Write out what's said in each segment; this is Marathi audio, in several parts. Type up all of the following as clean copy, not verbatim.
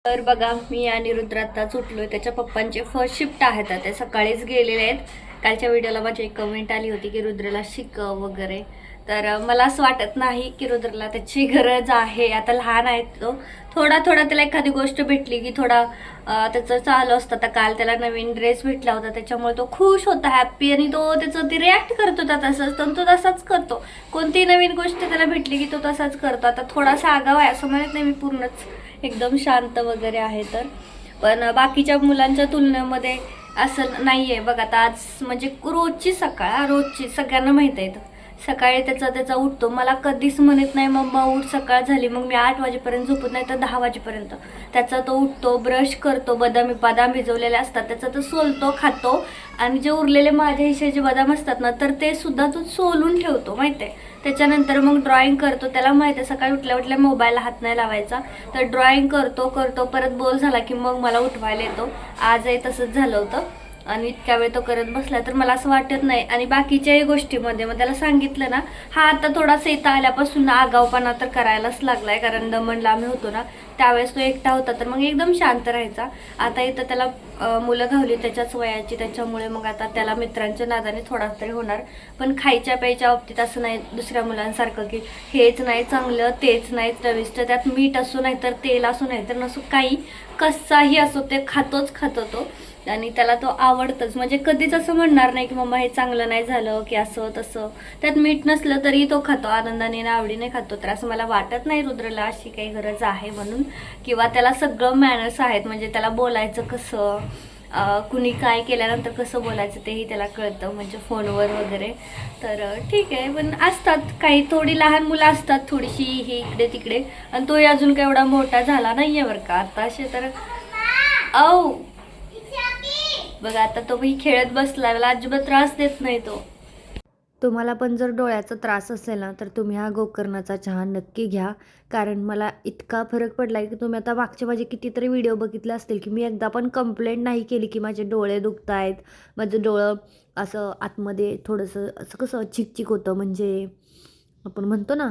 तर बघा मी आणि रुद्र आत्ताच उठलोय. त्याच्या पप्पांचे फर्स्ट शिफ्ट आहेत, ते सकाळीच गेलेले आहेत. कालच्या व्हिडिओला माझी एक कमेंट आली होती की रुद्रला शिकव वगैरे. तर मला असं वाटत नाही की रुद्रला त्याची गरज आहे. आता लहान आहे तो, थोडा थोडा त्याला एखादी गोष्ट भेटली की थोडा त्याचं चालू असतं. आता काल त्याला नवीन ड्रेस भेटला होता, त्याच्यामुळे तो खुश होता, हॅप्पी, आणि तो त्याचं ती रिॲक्ट करत होता तसंच. तर तो तसाच करतो. कोणतीही नवीन गोष्ट त्याला भेटली की तो तसाच करतो. आता थोडासा आगाव आहे असं म्हणत नाही मी, पूर्णच एकदम शांत वगैरे आहे. तर पण बाकीच्या मुलांच्या तुलनेमध्ये असं नाही आहे बघा. आता आज म्हणजे रोजची सकाळ, रोजची सगळ्यांना माहीत आहे. सकाळी त्याचा उठतो. मला कधीच म्हणत नाही मम्मा उठ सकाळ झाली. मग मी 8 वाजेपर्यंत झोपत नाही तर 10 वाजेपर्यंत त्याचा तो उठतो, ब्रश करतो, बदाम भिजवलेले असतात त्याचा तो सोलतो, खातो. आणि जे उरलेले माझ्या हिशेचे बदाम असतात ना, तर ते सुद्धा तो सोलून ठेवतो माहिती आहे. त्याच्यानंतर मग ड्रॉइंग करतो. त्याला माहिती आहे सकाळी उठल्या उठल्या मोबाईलला हात नाही लावायचा. तर ड्रॉइंग करतो परत बोल झाला की मग मला उठवायला येतो. आजही तसंच झालं होतं आणि इतक्या वेळ तो करत बसला. तर मला असं वाटत नाही. आणि बाकीच्याही गोष्टीमध्ये मग त्याला सांगितलं ना, हा आता थोडासा इथं आल्यापासून आगावपणा तर करायलाच लागलाय, कारण दमणला आम्ही होतो ना त्यावेळेस तो एकटा होता तर मग एकदम शांत राहायचा. आता इथं त्याला मुलं घावली त्याच्याच वयाची, त्याच्यामुळे मग आता त्याला मित्रांच्या नादाने थोडा तरी होणार. पण खायच्या प्यायच्या बाबतीत असं नाही दुसऱ्या मुलांसारखं की हेच नाही चांगलं तेच नाही चविष्ट, त्यात मीठ असो नाही तर तेल असो नाही तर नसो, काही कसाही असो ते खातो तो. आणि त्याला तो आवडतच. म्हणजे कधीच असं म्हणणार नाही की मम्मा हे चांगलं नाही झालं की असं तसं. त्यात मीठ नसलं तरी तो खातो आनंदाने, आवडीने खातो. तर असं मला वाटत नाही रुद्रला अशी काही गरज आहे म्हणून, किंवा त्याला सगळं मॅनर्स आहेत. म्हणजे त्याला बोलायचं कसं, कुणी काय केल्यानंतर कसं बोलायचं तेही त्याला कळतं, म्हणजे फोनवर वगैरे. तर ठीक आहे. पण असतात काही थोडी लहान मुलं असतात थोडीशी ही इकडे तिकडे, आणि तोही अजून काही एवढा मोठा झाला नाही आहे बरं का आता असे. तर बघा आता तो मी खेळत बसला, मला अजिबात त्रास देत नाही तो. तुम्हाला पण जर डोळ्याचा त्रास असेल ना तर तुम्ही हा गोकर्णाचा चहा नक्की घ्या. कारण मला इतका फरक पडला की तुम्ही आता मागचे माझे कितीतरी व्हिडिओ बघितले असतील की मी एकदा पण कंप्लेंट नाही केली की माझे डोळे दुखत आहेत, माझं डोळं असं आतमध्ये थोडंसं असं कसं चिकचिक होतं, म्हणजे आपण म्हणतो ना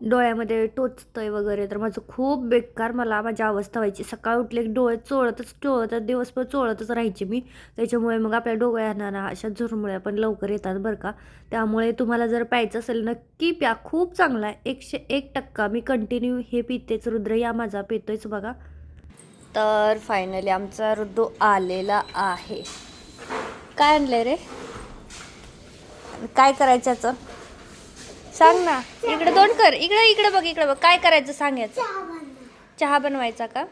डोळ्यामध्ये टोचतंय वगैरे. तर माझं खूप बेकार मला माझी अवस्था व्हायची. सकाळ उठले की डोळे चोळतच दिवसभर चोळतच राहायचे मी. त्याच्यामुळे मग आपल्या डोळ्यांना ना अशा झुरमुळ्या पण लवकर येतात बरं का. त्यामुळे तुम्हाला जर प्यायचं असेल नक्की प्या, खूप चांगला आहे. 101% मी कंटिन्यू हे पितेच. रुद्र या माझा पितोयच बघा. तर फायनली आमचा रुद्र आलेला आहे. काय आणलंय रे, काय करायचं याचं सांग ना. इकडे तोंड कर, इकडे बघ काय करायचं सांगायचं. चहा बनवायचा का?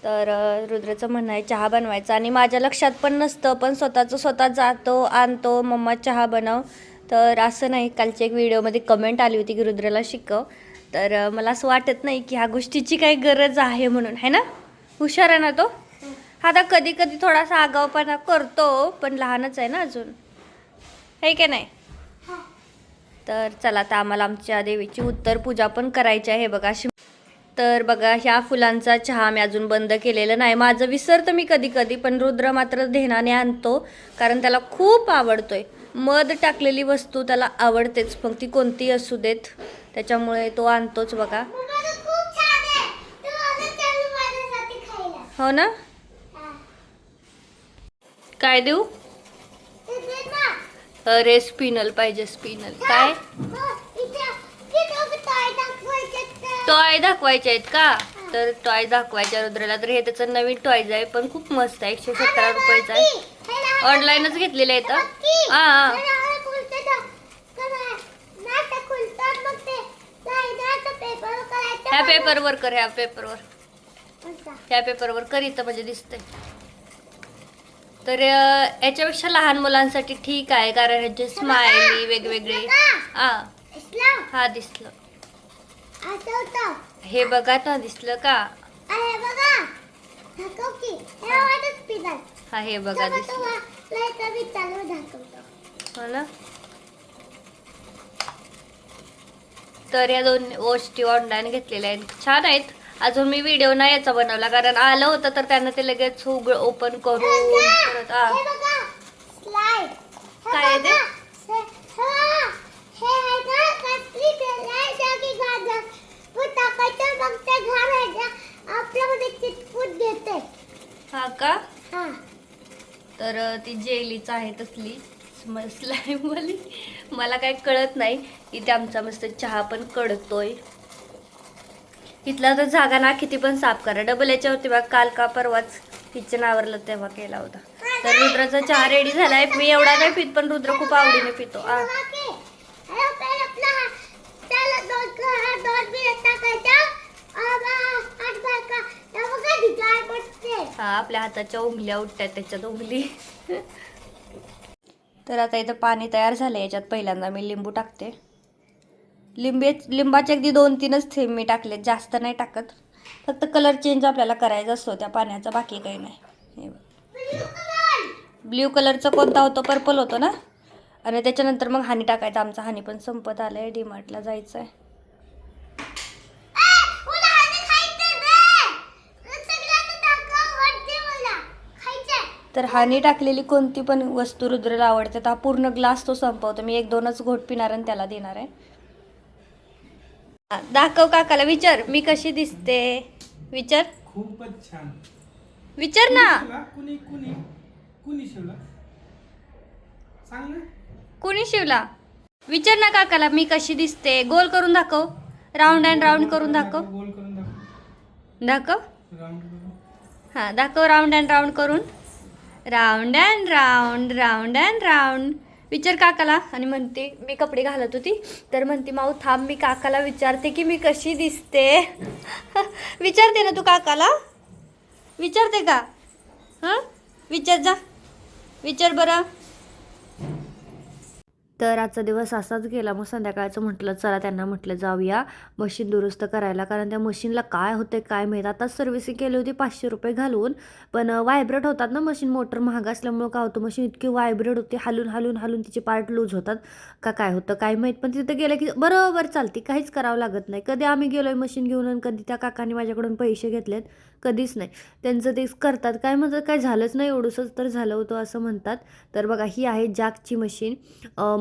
तर रुद्रचं म्हणणं आहे चहा बनवायचा. आणि माझ्या लक्षात पण नसतं, पण स्वतः जातो आणतो, मम्मा चहा बनव. तर असं नाही, कालच्या एक व्हिडिओमध्ये कमेंट आली होती की रुद्रला शिकव. तर मला असं वाटत नाही की ह्या गोष्टीची काही गरज आहे म्हणून, है ना. हुशार आहे ना तो. हा आता कधी कधी थोडासा आगावपणा करतो, पण लहानच आहे ना अजून, है की नाही. तर चला आता आम्हाला आमच्या देवीची उत्तर पूजा पण करायची आहे बघा. तर बघा ह्या फुलांचा चहा मी अजून बंद केलेलं नाही. माझं विसरतं मी कधी कधी, पण रुद्र मात्र ध्यानाने आणतो कारण त्याला खूप आवडतोय. मध टाकलेली वस्तू त्याला आवडतेच, मग ती कोणती असू देत, त्याच्यामुळे तो आणतोच बघा. हो ना. काय देऊ? अरे स्पिनल पाहिजे, स्पिनल. काय टॉय दाखवायचे आहेत का? तर टॉय दाखवायच्या रुद्राला. तर हे त्याचं नवीन टॉयज आहे, पण खूप मस्त आहे. 117 रुपयाचा आहे. ऑनलाईनच घेतलेलं आहे तर. ह्या पेपरवर कर, ह्या पेपरवर कर, इथं म्हणजे दिसतंय. तर याच्यापेक्षा लहान मुलांसाठी ठीक आहे, कारण ह्याचे स्माइली वेगवेगळे. हा दिसलं, हे बघा ना, दिसलं का? हा हे बघा दिसलं, हो ना. तर या दोन गोष्टी ऑनलाईन घेतलेल्या आहेत, छान आहेत. अजून मी व्हिडिओ नाही याचा बनवला, कारण आलं होतं तर त्यांना ते लगेच ओपन करून परत. काय ते हा का? तर ती जेलीच आहे तसली स्लाईम वाली. मला काय कळत नाही. इथे आमचा मस्त चहा पण कडतोय. इथला तर जागा ना किती पण साफ करा. डबल याच्यावरती बघा काल का परवाच किचन आवरलं तेव्हा केला होता. तर रुद्राचा चहा रेडी झालाय. मी एवढा नाही पित पण रुद्र खूप आवडीने पितो. हा आपल्या हाताच्या उंगल्या उठतात त्याच्यात उंगली. तर आता इथं पाणी तयार झालं. याच्यात पहिल्यांदा मी लिंबू टाकते. लिंबाचे अगदी 2-3च थेंब मी टाकले, जास्त नाही टाकत. फक्त कलर चेंज आपल्याला करायचा असतो त्या पाण्याचा, बाकी काही नाही. ब्ल्यू कलरचा कोणता होतो? पर्पल होतो ना. आणि त्याच्यानंतर मग हानी टाकायचा. आमचा हानी पण संपत आलाय. डीमार्टला जायचं आहे. तर हानी टाकलेली कोणती पण वस्तू रुद्रला आवडते. तर हा पूर्ण ग्लास तो संपवतो. मी 1-2च घोट पिणार आणि त्याला देणार आहे. दाखव काकाला. विचार मी कशी दिसते. विचार. खूपच छान. विचार ना. कुणी शिवला सांग ना. कोणी शिवला? विचार ना काकाला मी कशी दिसते. गोल करून दाखव. राऊंड अँड राऊंड करून दाखव. गोल करून दाखव. दाखव. राऊंड करून. हा दाखव. राऊंड अँड राऊंड करून. Round and round, round and round. विचार काकाला. आणि म्हणते मी कपडे घालत होती तर म्हणते माऊ थांब मी काकाला विचारते की मी कशी दिसते. विचारते ना तू काकाला? विचारते का? हां विचार जा. विचार बरं. तर आजचा दिवस असाच गेला. मग संध्याकाळचं म्हटलं चला त्यांना म्हटलं जाऊया मशीन दुरुस्त करायला. कारण त्या मशीनला काय होते काय माहीत. आता सर्व्हिसिंग केली होती 500 रुपये घालून. पण व्हायब्रेट होतात ना मशीन. मोटर महाग असल्यामुळं काय होतं मशीन इतकी व्हायब्रेट होते. हलून हलून हलून तिचे पार्ट लूज होतात का काय होतं काय माहीत. पण तिथं गेलं की बरोबर चालते. काहीच करावं लागत नाही. कधी आम्ही गेलो आहे मशीन घेऊन आणि कधी त्या काकांनी माझ्याकडून पैसे घेतलेत. कधीच नाही. त्यांचं तेच करतात. काय म्हणतात काय झालंच नाही एवढंसंच तर झालं होतं असं म्हणतात. तर बघा ही आहे जॅकची मशीन.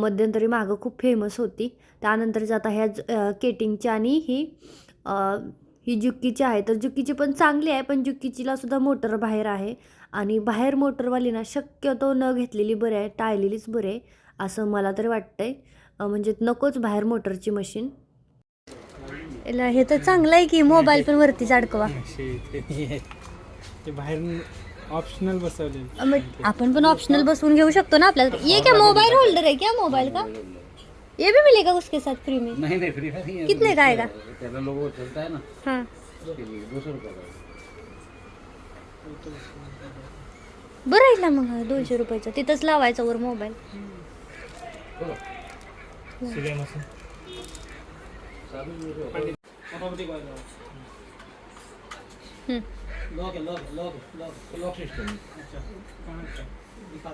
मध्यंतरी मागं खूप फेमस होती. त्यानंतरच आता ह्या केटिंगची आणि ही जुक्कीची आहे. तर जुक्कीची पण चांगली आहे पण जुक्कीचीला सुद्धा मोटर बाहेर आहे. आणि बाहेर मोटरवाली ना शक्यतो न घेतलेली बरी आहे. टाळलेलीच बरी आहे असं मला तरी वाटतंय. म्हणजे नकोच बाहेर मोटरची मशीन. हे तर चांगलं आहे की मोबाईल पण वरतीच अडकवा. ते बाहेर ऑप्शनल बसवले. आपण पण ऑप्शनल बसवून घेऊ शकतो ना आपल्याला. ये क्या मोबाइल होल्डर है क्या मोबाइल का? ये भी मिलेगा उसके साथ फ्री में? नहीं फ्री में नहीं है। कितने का आएगा? तेरा लोगो चलता है ना हाँ उसके लिए 200 रुपये का। बरं आहे ना मग 200 रुपयाचा. तिथंच लावायचा वर mobile. Lock lock lock lock lock system. अच्छा कहाँ दिखा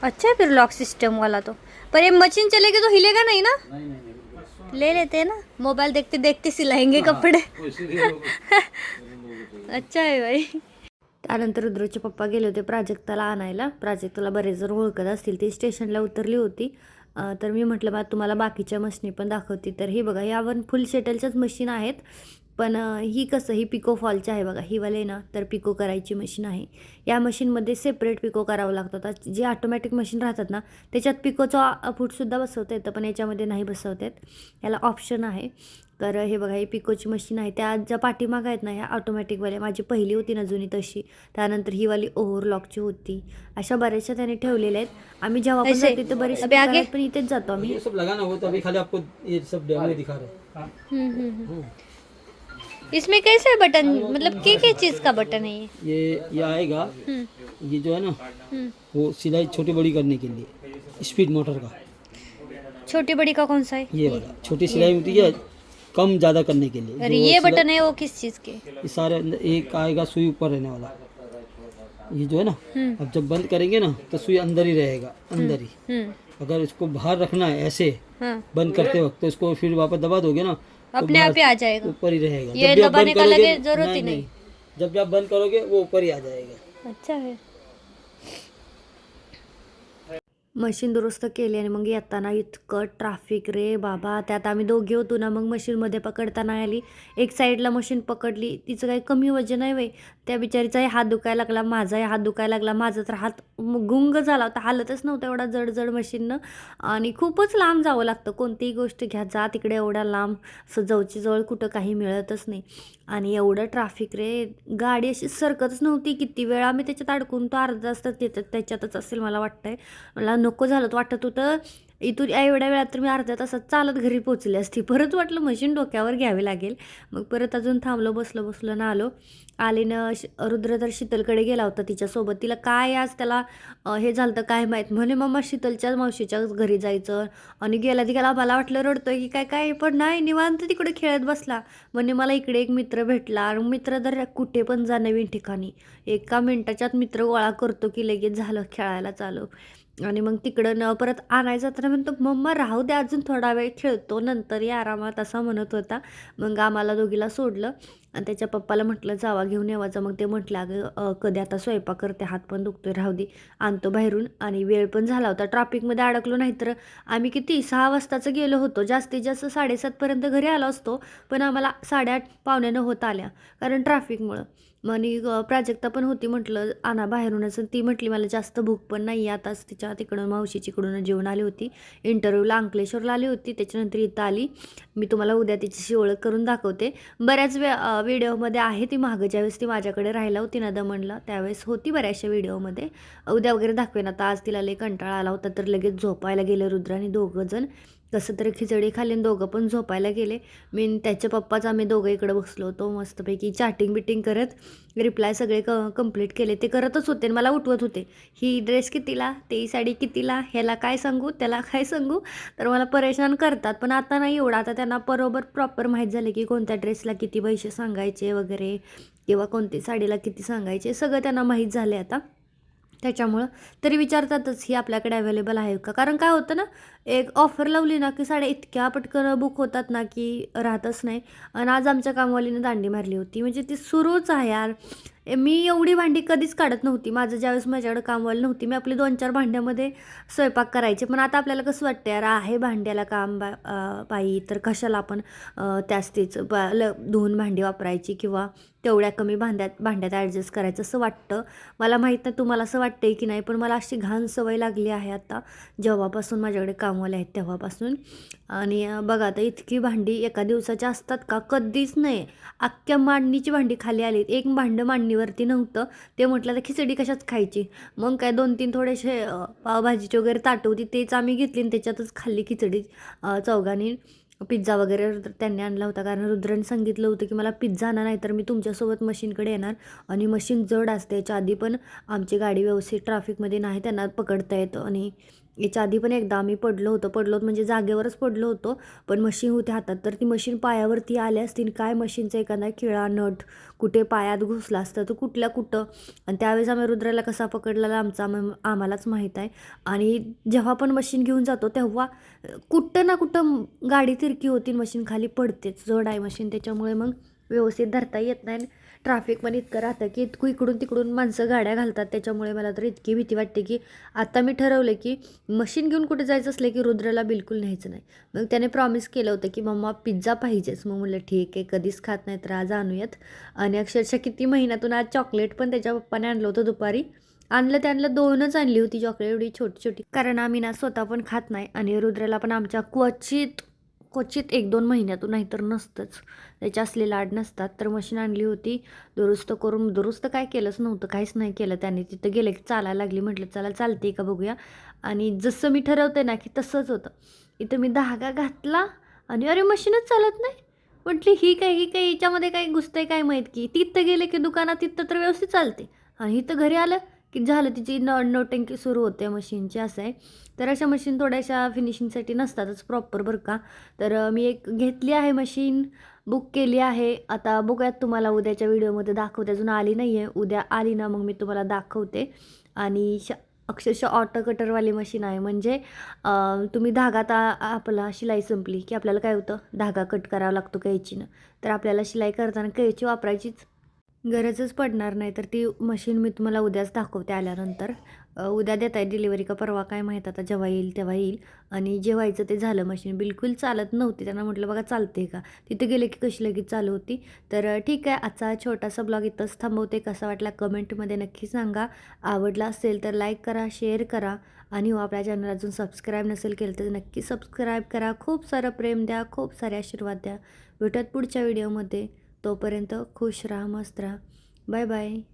अच्छा है फिर लॉक सिस्टम वाला तो. पर ये मशीन चलेगी तो हिलेगा नहीं ना? नहीं ले लेते हैं ना. मोबाइल देखते देखते सिलाएंगे कपड़े. अच्छा आहे बाई. त्यानंतर रुद्रचे पप्पा गेले होते प्राजक्ताला आणायला. प्राजक्ताला बरेच जण ओळखत असतील. ती स्टेशनला उतरली होती. तर मी म्हटलं बा तुम्हाला बाकीच्या मशीनी पण दाखवते. तर हे बघा यावर फुल शेटलच्याच मशीन आहेत. पण ही कसं ही पिको फॉलची आहे बघा. ही वाले ना तर पिको करायची मशीन आहे. या मशीनमध्ये सेपरेट पिको करावं लागतं. आता जे ऑटोमॅटिक मशीन राहतात ना त्याच्यात पिकोचा फूटसुद्धा बसवता येतं पण याच्यामध्ये नाही बसवता येत. याला ऑप्शन आहे. तर हे बघा ही पिकोची मशीन आहे. त्या ज्या पाठीमाग आहेत ना ह्या ऑटोमॅटिकवाल्या. माझी पहिली होती ना जुनी तशी. त्यानंतर ही वाली ओव्हरलॉकची होती. अशा बऱ्याचशा त्याने ठेवलेल्या आहेत. आम्ही जेव्हा पण जातो ते बरेचसे पण इथेच जातो आम्ही. ये सब लगाना हो तो अभी खाली आपको ये सब डेमो दिखा रहे हैं। इसमें कैसे है बटन? मतलब क्या चीज का बटन है ये आएगा ये जो है ना वो सिलाई छोटी बड़ी करने के लिए स्पीड मोटर का। छोटी बड़ी का कौन सा है? ये वाला छोटी सिलाई होती है कम ज़्यादा करने के लिए। और ये बटन है वो किस चीज के? ये सारे अंदर एक आएगा सुई ऊपर रहने वाला। ये जो है ना अब जब बंद करेंगे ना तो सुई अंदर ही रहेगा अंदर ही। अगर इसको बाहर रखना है ऐसे बंद करते वक्त तो इसको फिर वापस दबा दोगे ना अपने आप ही आ जाएगा. ऊपर ही रहेगा. ये दबाने का लगे जरूरत ही नहीं. जब भी आप बंद करोगे वो ऊपर ही आ जाएगा. अच्छा है. मशीन दुरुस्त केली आणि मग येताना इतकं ट्रॅफिक रे बाबा. त्यात आम्ही दोघे होतो ना, मग मशीनमध्ये पकडता नाही आली. एक साईडला मशीन पकडली, तिचं काही कमी वजन आहे बाई. त्या बिचारीचाही हात दुखायला लागला, माझाही हात दुखायला लागला. माझा तर हात गुंग झाला होता, हालतच नव्हता एवढा जड जड मशीननं. आणि खूपच लांब जावं लागतं कोणतीही गोष्ट घ्या, जा तिकडे एवढ्या लांब. असं जवळची जवळ कुठं काही मिळतच नाही. आणि एवढं ट्रॅफिक रे, गाडी अशी सरकतच नव्हती. किती वेळा मी त्याच्यात अडकून तो अर्धा तास तर त्याच्यातच असेल मला वाटतंय. मला नको झालं, वाटत होतं इथून एवढ्या वेळात तर मी अर्ध्या तासात चालत घरी पोचले असती. परत वाटलं मशीन डोक्यावर घ्यावी लागेल. मग परत अजून थांबलो, बसलो ना आले ना. रुद्र तर शीतलकडे गेला होता तिच्यासोबत. तिला काय आज त्याला हे झालं तर काय माहीत, म्हणे मम्मा शीतलच्या मावशीच्या घरी जायचं. आणि गेला ती गेला, मला वाटलं रडतोय की काय, पण नाही, निवांत तिकडे खेळत बसला. म्हणजे मला इकडे एक मित्र भेटला. मित्र तर कुठे पण जा, नवीन ठिकाणी 1 मिनिटाच्यात मित्र गोळा करतो की लगेच झालं खेळायला चालू. आणि मग तिकडं परत आणायचं तर म्हणतो मम्मा राहू दे अजून थोडा वेळ खेळतो, नंतर या आरामात, असा म्हणत होता. मग आम्हाला दोघीला सोडलं आणि त्याच्या पप्पाला म्हटलं जावा घेऊन येवायचं. मग ते म्हटलं अगं कधी आता स्वयंपाक करते, हात पण दुखतोय, राहू दे आणतो बाहेरून. आणि वेळ पण झाला होता, ट्रॅफिकमध्ये अडकलो. नाही तर आम्ही किती 6 वाजताचं गेलो होतो, जास्तीत जास्त 7:30पर्यंत घरी आलो असतो. पण आम्हाला 8:30 पावणे 9 होत आल्या, कारण ट्रॅफिकमुळं. आणि प्राजक्ता पण होती, म्हटलं आणा बाहेरूनच. ती म्हटली मला जास्त भूक पण नाही, आताच तिच्या तिकडून मावशीचीकडून जेवण आली होती. इंटरव्ह्यूला अंकलेश्वरला आली होती, त्याच्यानंतर इथं आली. मी तुम्हाला उद्या तिच्याशी ओळख करून दाखवते. बऱ्याच व्हिडिओमध्ये आहे ती मागं, ज्यावेळेस ती माझ्याकडे राहायला होती ना दमणला, त्यावेळेस होती बऱ्याचशा व्हिडिओमध्ये. उद्या वगैरे दाखवेन. आता आज तिला लई कंटाळा आला होता, तर लगेच झोपायला गेले रुद्र आणि दोघं जण. कसं तरी खिचडी खाल्ली आणि दोघं पण झोपायला गेले. मी त्याच्या पप्पाच आम्ही दोघं इकडे बसलो होतो मस्तपैकी चॅटिंग बिटिंग करत. रिप्लाय सगळे कंप्लीट केले, ते करतच होते आणि मला उठवत होते. ही ड्रेस कितीला, ती साडी कितीला, ह्याला काय सांगू, त्याला काय सांगू. तर मला परेशान करतात. पण आता नाही एवढं, आता त्यांना बरोबर प्रॉपर माहीत झाले की कोणत्या ड्रेसला किती पैसे सांगायचे वगैरे, किंवा कोणती साडीला किती सांगायचे, सगळं त्यांना माहीत झाले आता. त्याच्यामुळं तरी विचारतातच ही आपल्याकडे अवेलेबल आहे का. कारण काय होतं ना, एक ऑफर लावली ना की साड्या इतक्या पटकन बुक होतात ना की राहतच नाही. आणि आज आमच्या कामवालीनं दांडी मारली होती, म्हणजे ती सुरूच आहे यार. मी एवढी भांडी कधीच काढत नव्हती. माझं ज्यावेळेस माझ्याकडे कामवाली नव्हती, मी आपली 2-4 भांड्यामध्ये स्वयंपाक करायचे. पण आता आपल्याला कसं वाटतं यार, आहे भांड्याला काम बाई, तर कशाला आपण त्याच धुवून भांडी वापरायची, किंवा तेवढ्या कमी भांड्यात ॲडजस्ट करायचं असं वाटतं. मला माहीत नाही तुम्हाला असं वाटतंय की नाही, पण मला अशी घाण सवय लागली आहे आता, जेव्हापासून माझ्याकडे कामवाले आहेत तेव्हापासून. आणि बघा आता इतकी भांडी एका दिवसाची असतात का, कधीच नाही. अख्ख्या मांडणीची भांडी खाली आली, एक भांडं मांडणीवरती नव्हतं. ते म्हटलं तर खिचडी कशाच खायची, मग काय 2-3 थोडेसे पावभाजीचे वगैरे ताटं होती, तेच आम्ही घेतली आणि त्याच्यातच खाल्ली खिचडी चौघांनी. पिझ्झा वगैरे त्यांनी आणला होता, कारण रुद्रने सांगितलं होतं की मला पिझ्झा आणा, नाही तर मी तुमच्यासोबत मशीनकडे येणार. आणि मशीन जड असते. याच्या आधी पण आमची गाडी व्यवस्थित ट्रॅफिकमध्ये नाही त्यांना पकडता येतं. आणि याच्या आधी पण एकदा आम्ही पडलो होतो म्हणजे जागेवरच पडलो होतो, पण मशीन होती हातात, तर ती मशीन पायावरती आली असती, काय मशीनचा एखादा खिळा नट कुठे पायात घुसला असतं तर कुठं. आणि त्यावेळेस आम्ही रुद्राला कसा पकडलेला आम्हालाच माहीत आहे. आणि जेव्हा पण मशीन घेऊन जातो तेव्हा कुठं ना कुठं गाडी तिरकी होती, मशीन खाली पडतेच, जड आहे मशीन, त्याच्यामुळे मग व्यवस्थित धरता येत नाही. ट्रॅफिक पण इतकं राहतं की इकडून तिकडून माणसं गाड्या घालतात. त्याच्यामुळे मला तर इतकी भीती वाटते की आता मी ठरवलं की मशीन घेऊन कुठे जायचं असलं की रुद्राला बिलकुल न्यायचं नाही. मग त्याने प्रॉमिस केलं होतं की मम्मा पिझ्झा पाहिजेच. मग म्हटलं ठीक आहे, कधीच खात नाही तर आज आणूयात. आणि अक्षरशः किती महिन्यातून आज चॉकलेट पण त्याच्या पप्पाने आणलं होतं दुपारी. त्यांना 2च आणली होती चॉकलेट, एवढी छोटी छोटी, कारण आम्ही ना स्वतः पण खात नाही आणि रुद्राला पण आमच्या क्वचित 1-2 महिन्यातून, नाहीतर नसतंच, त्याचे असले लाड नसतात. तर मशीन आणली होती दुरुस्त काय केलंच नव्हतं, काहीच नाही केलं त्याने. तिथं गेलं की चालायला लागली, म्हटलं चला चालते का बघूया. आणि जसं मी ठरवते ना की तसंच होतं. इथं मी धागा घातला आणि अरे मशीनच चालत नाही. म्हटली ही काय हिच्यामध्ये काय घुसतंय काय माहीत की. तिथं गेले की दुकानात, तिथं तर व्यवस्थित चालते, आणि इथं घरी आलं की झालं तिची नोटंकी सुरू होते मशीनची, असं आहे. तर अशा मशीन थोड्याशा फिनिशिंगसाठी नसतातच प्रॉपर बरं का. तर मी एक घेतली आहे मशीन, बुक केली आहे. आता बघूयात, तुम्हाला उद्याच्या व्हिडिओमध्ये दाखवते. अजून आली नाही आहे, उद्या आली ना मग मी तुम्हाला दाखवते. आणि अक्षरशः ऑटो कटरवाली मशीन आहे, म्हणजे तुम्ही धागा, आता आपला शिलाई संपली की आपल्याला काय होतं, धागा कट करावा लागतो कैचीनं. तर आपल्याला शिलाई करताना कैची वापरायचीच गरजच पडणार नाही. तर ती मशीन मी तुम्हाला उद्याच दाखवते आल्यानंतर. उद्या देत आहे डिलिव्हरी का परवा काय माहीत, आता जेव्हा येईल तेव्हा येईल. आणि जे व्हायचं ते झालं. मशीन बिलकुल चालत नव्हती. त्यांना म्हटलं बघा चालते का, तिथे गेले की कशी लगेच चालू होती. तर ठीक आहे, आजचा छोटासा ब्लॉग इथंच थांबवते. कसा वाटला कमेंटमध्ये नक्की सांगा. आवडला असेल तर लाईक करा, शेअर करा आणि हो आपल्या चॅनल अजून सबस्क्राईब नसेल केलं तर नक्की सबस्क्राईब करा. खूप सारं प्रेम द्या, खूप सारे आशीर्वाद द्या. भेटत पुढच्या व्हिडिओमध्ये. तोपर्यंत खुश राहा, मस्त राहा. Bye bye.